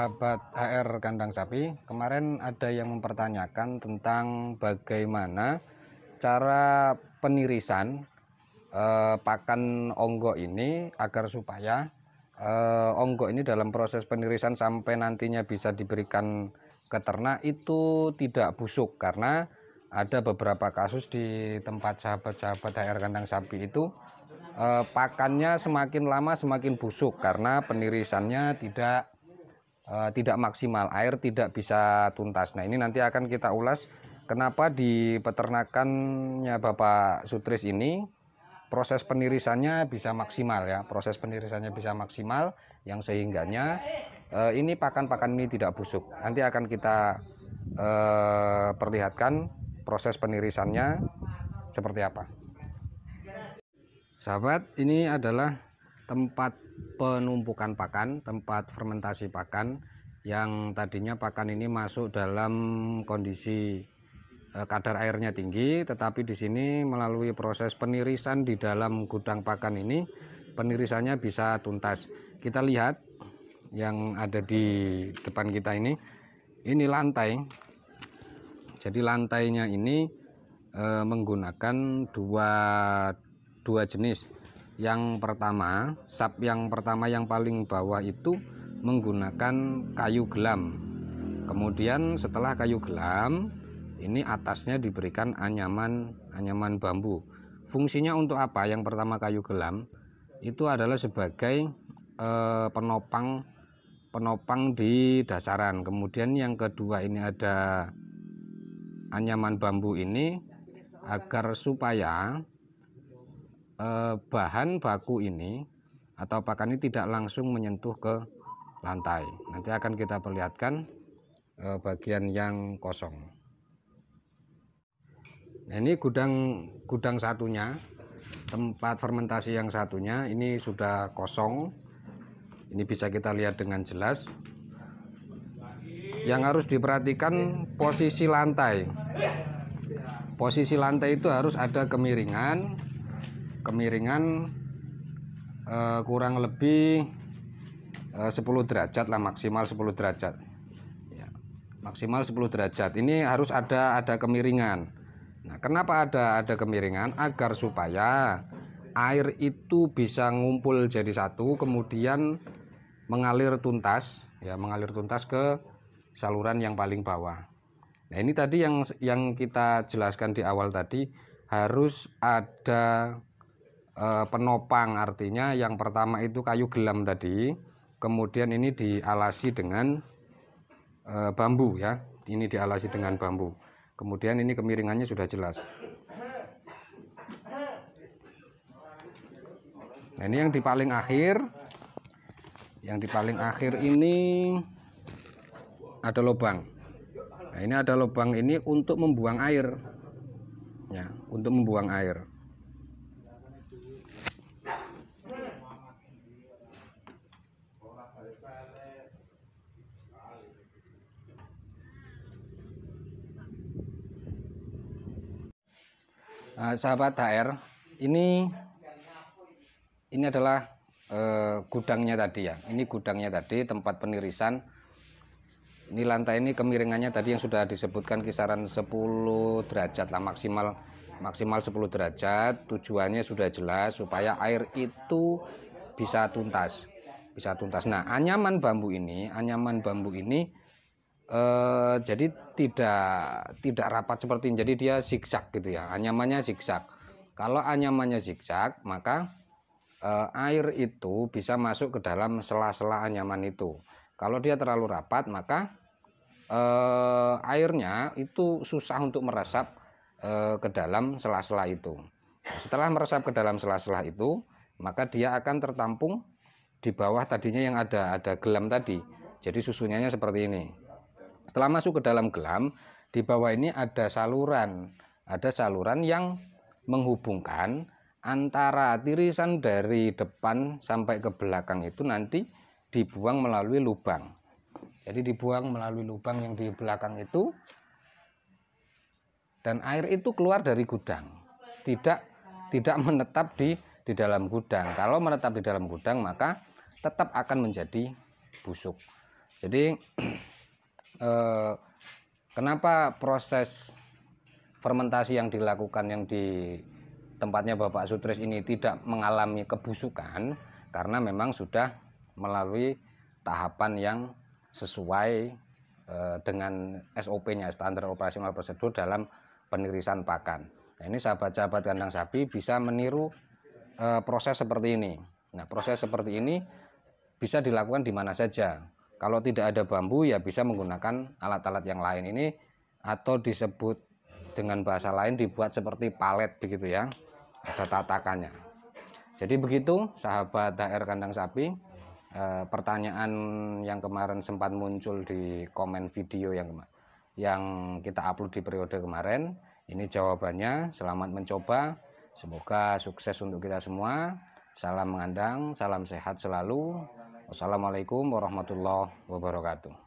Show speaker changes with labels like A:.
A: sahabat HR kandang sapi, kemarin ada yang mempertanyakan tentang bagaimana cara penirisan pakan onggok ini agar supaya onggok ini dalam proses penirisan sampai nantinya bisa diberikan ke ternak itu tidak busuk, karena ada beberapa kasus di tempat sahabat-sahabat HR kandang sapi itu pakannya semakin lama semakin busuk karena penirisannya tidak maksimal, air tidak bisa tuntas. Nah, ini nanti akan kita ulas kenapa di peternakannya Bapak Sutris ini proses penirisannya bisa maksimal ya, proses penirisannya bisa maksimal yang sehingganya ini pakan-pakan ini tidak busuk. Nanti akan kita perlihatkan proses penirisannya seperti apa. Sahabat, ini adalah tempat penumpukan pakan, tempat fermentasi pakan yang tadinya pakan ini masuk dalam kondisi kadar airnya tinggi, tetapi di sini melalui proses penirisan di dalam gudang pakan ini penirisannya bisa tuntas. Kita lihat yang ada di depan kita ini lantai. Jadi lantainya ini menggunakan dua jenis. Yang pertama, sap yang pertama yang paling bawah itu menggunakan kayu gelam. Kemudian setelah kayu gelam, ini atasnya diberikan anyaman bambu. Fungsinya untuk apa? Yang pertama kayu gelam itu adalah sebagai penopang di dasaran. Kemudian yang kedua ini ada anyaman bambu ini agar supaya bahan baku ini atau pakan ini tidak langsung menyentuh ke lantai. Nanti akan kita perlihatkan bagian yang kosong. Nah, ini gudang satunya, tempat fermentasi yang satunya ini sudah kosong. Ini bisa kita lihat dengan jelas. Yang harus diperhatikan posisi lantai. Posisi lantai itu harus ada kemiringan kurang lebih 10 derajat lah, maksimal 10 derajat ya, maksimal 10 derajat. Ini harus ada kemiringan. Nah, kenapa ada kemiringan? Agar supaya air itu bisa ngumpul jadi satu, kemudian mengalir tuntas ke saluran yang paling bawah. Nah, ini tadi yang kita jelaskan di awal tadi, harus ada penopang, artinya yang pertama itu kayu gelam tadi, kemudian ini dialasi dengan bambu ya, ini dialasi dengan bambu, kemudian ini kemiringannya sudah jelas. Nah, ini yang di paling akhir ini ada lubang. Nah, ini ada lubang ini untuk membuang air ya, untuk membuang air. Nah, sahabat HR, ini adalah gudangnya tadi ya. Ini gudangnya tadi, tempat penirisan. Ini lantai ini kemiringannya tadi yang sudah disebutkan kisaran 10 derajat lah, maksimal 10 derajat. Tujuannya sudah jelas supaya air itu bisa tuntas. Nah, anyaman bambu ini jadi tidak rapat seperti ini, jadi dia zigzag gitu ya, anyamannya zigzag. Kalau anyamannya zigzag, maka air itu bisa masuk ke dalam sela-sela anyaman itu. Kalau dia terlalu rapat, maka airnya itu susah untuk meresap ke dalam sela-sela itu. Setelah meresap ke dalam sela-sela itu, maka dia akan tertampung di bawah tadinya yang ada gelam tadi. Jadi susunannya seperti ini. Setelah masuk ke dalam gelam, di bawah ini ada saluran yang menghubungkan antara tirisan dari depan sampai ke belakang itu nanti dibuang melalui lubang. Jadi dibuang melalui lubang yang di belakang itu, dan air itu keluar dari gudang, tidak menetap di dalam gudang. Kalau menetap di dalam gudang, maka tetap akan menjadi busuk. Jadi kenapa proses fermentasi yang dilakukan yang di tempatnya Bapak Sutris ini tidak mengalami kebusukan? Karena memang sudah melalui tahapan yang sesuai dengan SOP-nya, standar operasional prosedur dalam penirisan pakan. Nah, ini sahabat-sahabat kandang sapi bisa meniru proses seperti ini. Nah, proses seperti ini bisa dilakukan di mana saja. Kalau tidak ada bambu ya bisa menggunakan alat-alat yang lain ini, atau disebut dengan bahasa lain dibuat seperti palet begitu ya. Ada tatakannya. Jadi begitu sahabat HR kandang sapi. Pertanyaan yang kemarin sempat muncul di komen video yang kita upload di periode kemarin, ini jawabannya. Selamat mencoba, semoga sukses untuk kita semua. Salam mengandang, salam sehat selalu. Wassalamualaikum warahmatullahi wabarakatuh.